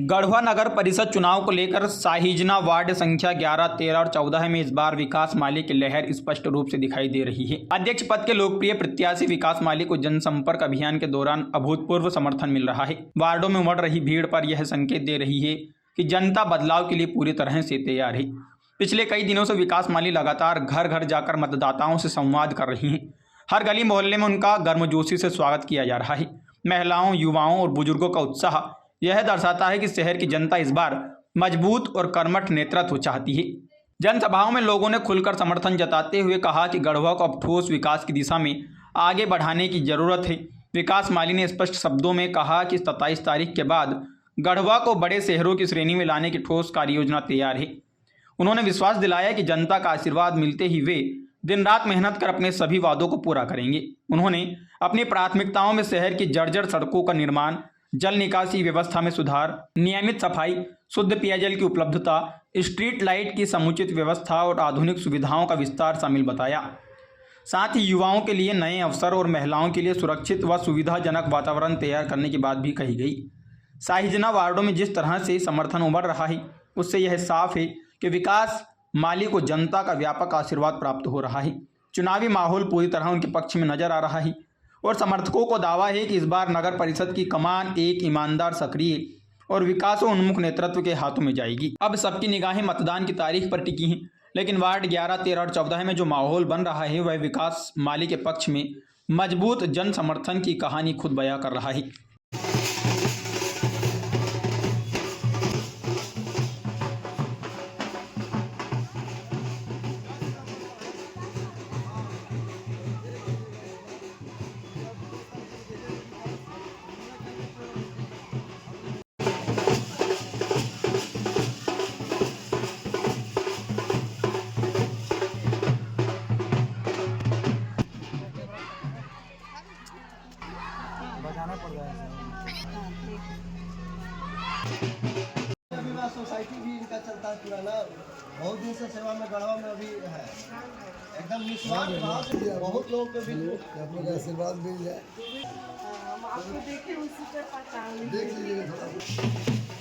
गढ़वा नगर परिषद चुनाव को लेकर साहिजना वार्ड संख्या 11, 13 और 14 में इस बार विकास माली की लहर स्पष्ट रूप से दिखाई दे रही है। अध्यक्ष पद के लोकप्रिय प्रत्याशी विकास माली को जनसंपर्क अभियान के दौरान अभूतपूर्व समर्थन मिल रहा है। वार्डों में उमड़ रही भीड़ पर यह संकेत दे रही है कि जनता बदलाव के लिए पूरी तरह से तैयार है। पिछले कई दिनों से विकास माली लगातार घर घर जाकर मतदाताओं से संवाद कर रही हैं। हर गली मोहल्ले में उनका गर्मजोशी से स्वागत किया जा रहा है। महिलाओं, युवाओं और बुजुर्गों का उत्साह यह दर्शाता है कि शहर की जनता इस बार मजबूत और कर्मठ नेतृत्व चाहती है। जनसभाओं में लोगों ने खुलकर समर्थन जताते हुए कहा कि गढ़वा को अब ठोस विकास की दिशा में आगे बढ़ाने की जरूरत है। विकास माली ने स्पष्ट शब्दों में कहा कि 27 तारीख के बाद गढ़वा को बड़े शहरों की श्रेणी में लाने की ठोस कार्ययोजना तैयार है। उन्होंने विश्वास दिलाया कि जनता का आशीर्वाद मिलते ही वे दिन रात मेहनत कर अपने सभी वादों को पूरा करेंगे। उन्होंने अपनी प्राथमिकताओं में शहर की जर्जर सड़कों का निर्माण, जल निकासी व्यवस्था में सुधार, नियमित सफाई, शुद्ध पेयजल की उपलब्धता, स्ट्रीट लाइट की समुचित व्यवस्था और आधुनिक सुविधाओं का विस्तार शामिल बताया। साथ ही युवाओं के लिए नए अवसर और महिलाओं के लिए सुरक्षित व सुविधाजनक वातावरण तैयार करने की बात भी कही गई। साहिजना वार्डों में जिस तरह से समर्थन उमड़ रहा है, उससे यह साफ है कि विकास माली को जनता का व्यापक आशीर्वाद प्राप्त हो रहा है। चुनावी माहौल पूरी तरह उनके पक्ष में नजर आ रहा है और समर्थकों को दावा है कि इस बार नगर परिषद की कमान एक ईमानदार, सक्रिय और विकासोन्मुख नेतृत्व के हाथों में जाएगी। अब सबकी निगाहें मतदान की तारीख पर टिकी हैं, लेकिन वार्ड 11, 13 और 14 में जो माहौल बन रहा है वह विकास माली के पक्ष में मजबूत जन समर्थन की कहानी खुद बयां कर रहा है। बताना पड़ रहा है। सोसाइटी भी इनका चलता है पुराना, बहुत दिन से सेवा में गढ़वा में अभी है, एकदम निस्वार्थ भाव से बहुत लोगों को भी अपने का आशीर्वाद मिल जाए। आपको देखे उसी पे पहचान देख लीजिएगा थोड़ा।